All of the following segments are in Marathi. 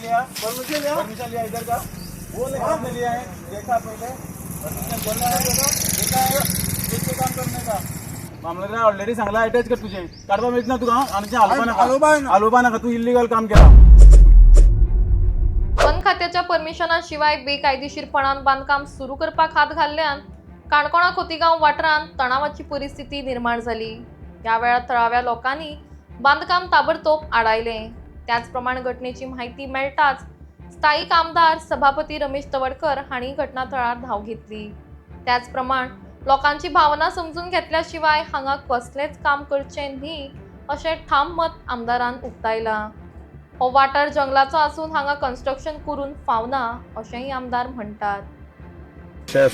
लिया परमिशन लिया इधर का बोल आपने लिया है देखा पहले परमिशन बोलना है देखा है किसको काम करने का मामलेदार ऑलरेडी सांगला अटॅच कर तुझे काढवा मिळत ना तुला आणि आलोबा नका तू इल्लीगल काम केला. वन खात्याच्या परमिशनाशिवाय बेकायदेशीरपणान बांधकाम सुरू करपाक हात घाल्ल्यान काणकोणा खोतीगांव वाठारांत तणावाची परिस्थिती निर्माण झाली. या वेळार थळाव्या लोकांनी बांधकाम ताबडतोब आडायले. त्याचप्रमाणे घटनेची माहिती मेळटाच स्थायिक आमदार सभापती रमेश तवडकर हांणी घटनास्थळार धाव घेतली. त्याचप्रमाण लोकांची भावना समजून घेतल्याशिवाय हांगा कसलेच काम करचे न्ही अशें ठाम मत आमदारान उक्तायला. हो वाठार जंगलाचो आसून हांगा कन्स्ट्रक्शन करून फावना अशेंय आमदार म्हणटात.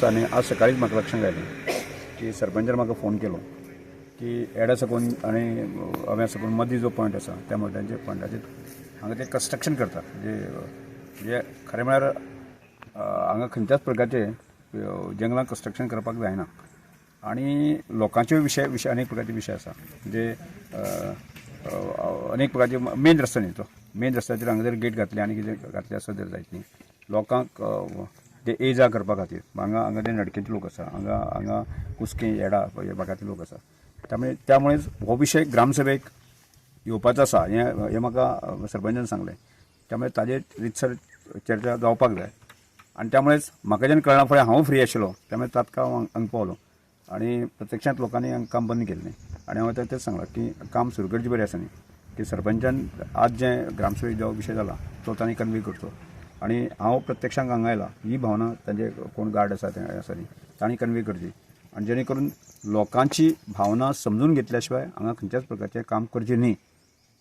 आनी आज सकाळीच म्हाका लक्षांत आयलें की सरपंचान म्हाका फोन केलो की एडा सकून आनी हव्या सकून मदीं जो पॉयंट आसा त्या पॉयंटाचेर हांगा ते कन्स्ट्रक्शन करता म्हणजे खरें म्हळ्यार हांगा खंयच्याच प्रकारचे जंगलांत कन्स्ट्रक्शन करपाक जायना आनी लोकांचे विशय अनेक प्रकारचे विशय आसा म्हणजे अनेक प्रकारचे मेन रस्तो न्ही तो मेन रस्त्याचेर हांगा जर गेट घातली आनी कितें घातलें आसत जर जायत न्ही लोकांक ते ए जा करपा खातीर हांगा ते नडकेचे लोक आसा हांगा कुस्कें येडा ह्या भागांतले लोक आसा त्यामुळेच हो विशय ग्रामसभेक येवपाचो आसा हें म्हाका सरपंचान सांगलें. त्यामुळे ताजेर रितसर चर्चा जावपाक जाय आनी त्यामुळेच म्हाका जेन्ना कळना फळें हांव फ्री आशिल्लो त्यामुळे तात्काळ हांगा पावलो आनी प्रत्यक्षांत लोकांनी हांगा काम बंद केल्लें आनी हांवें तेच सांगलां की काम सुरू करचें बरें आसा न्ही की सरपंचान आज जें ग्रामसभेक जो विशय जाला तो तांणी कन्वे करचो आनी हांव प्रत्यक्षांत हांगा आयलां ही भावना तांचे कोण गार्ड आसा ते आसा न्ही तांणी कन्वे करची आनी जेणे करून लोकांची भावना समजून घेतल्या शिवाय हांगा खंयच्याच प्रकारचें काम करचें न्ही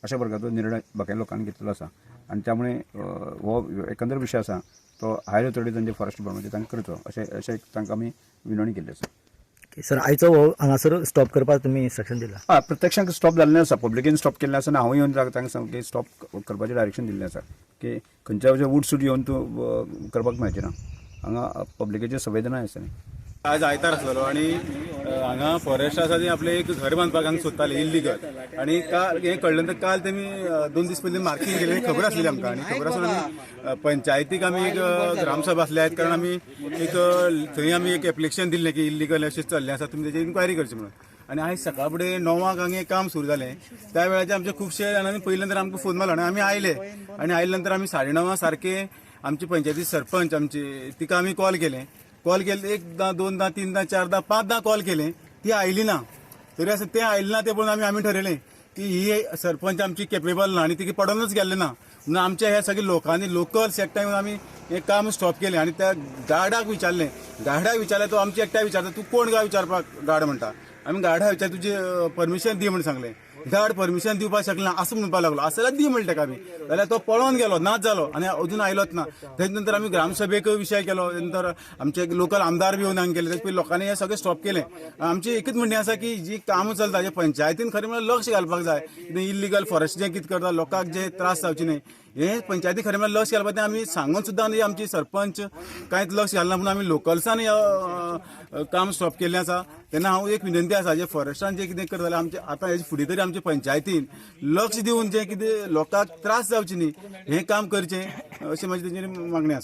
अशा प्रकारचो निर्णय बाकी लोकांनी घेतलेलो आसा आनी त्यामुळे हो एकंदर विशय आसा तो हायर ऑथॉरिटीजांचे फॉरेस्ट डिपार्टमेंटाचे तांकां करचो अशें तांकां आमी विनवणी केल्ली आसा. सर आयचो हो हांगासर स्टॉप करपाक तुमी इन्स्ट्रक्शन दिलां? हय प्रत्यक्षांत स्टॉप जाल्लें आसा पब्लिकेन स्टॉप केल्लें आसा आनी हांव येवन तांकां सांगलें की स्टॉप करपाचें डायरेक्शन दिल्लें आसा की खंयच्या वूड सूट येवन तूं करपाक मेळचें ना हांगा पब्लिकेची संवेदना आसा न्ही. आज आयतार आसलेलो आनी हांगा फॉरेस्ट आसा ती आपलें एक घर बांदपाक हांगा सोदताले इल्लीगल आनी काल हें कळ्ळें नंतर काल तेमी 2 दीस पयलीं मार्किंग केलें खबर आसलेली आमकां आनी खबर आसून आमी पंचायतीक आमी एक ग्रामसभा आसले आहेत कारण आमी एक थंय आमी एक एप्लिकेशन दिल्लें की इल्लीगल अशें चल्लें आसा तुमी तेजेर इन्क्वायरी करची म्हणून. आनी आयज सकाळ फुडें 9 हांगा काम सुरू जालें त्या वेळाचेर आमचे खुबशे जाणांनी पयले नंतर आमकां फोन मारलो आनी आमी आयले आनी आयले नंतर आमी 9:30 सारके आमचे पंचायती सरपंच आमची तिका आमी कॉल केलें एकदां 2दां 3दां 4दां 5दां कॉल केलें ती आयली ना तरी आसा तें आयलें ना तें पळोवन आमी ठरयलें की ही सरपंच आमची केपेबल ना आनी ती पडोनूच गेल्लें ना म्हणून आमच्या ह्या सगळ्या लोकांनी लोकल सेक्टर आमी हें काम स्टॉप केलें आनी त्या गार्डाक विचारलें तो आमच्या एकट्याक विचारता तूं कोण काय विचारपाक गार्ड म्हणटा आमी गार्डाक विचार तुजी परमिशन दी म्हणून सांगलें. गार्ड परमिशन दिवपाक शकना असं म्हणपाक लागलो असं जाल्यार दी म्हणलें ताका आमी जाल्यार तो पळोवन गेलो नाच जालो आनी अजून आयलोच ना. तेजे नंतर आमी ग्रामसभेक विशय केलो नंतर आमचे लोकल आमदार बी येवन हांगा गेले पयलीं लोकांनी हें सगळें स्टॉप केलें. आमची एकच म्हणणें आसा की जी कामां चलता जे पंचायतीन खरें म्हळ्यार लक्ष घालपाक जाय इल्लीगल फॉरेस्ट जें कितें करता लोकांक जे त्रास जावचे न्ही हे पंचायती खरें म्हळ्यार लक्ष घालपाक तें आमी सांगून सुद्दां आमची सरपंच कांयच लक्ष घालना म्हणून आमी लोकल्सान काम स्टॉप केल्लें आसा. तेन्ना हांव एक विनंती आसा जे फॉरेस्टान जें कितें करता जाल्यार आमचे आतां हेजे फुडें तरी आमचे पंचायतीन लक्ष दिवन जें कितें लोकांक त्रास जावचे न्ही हें काम करचें अशी म्हजी तेजेर मागणी आसा.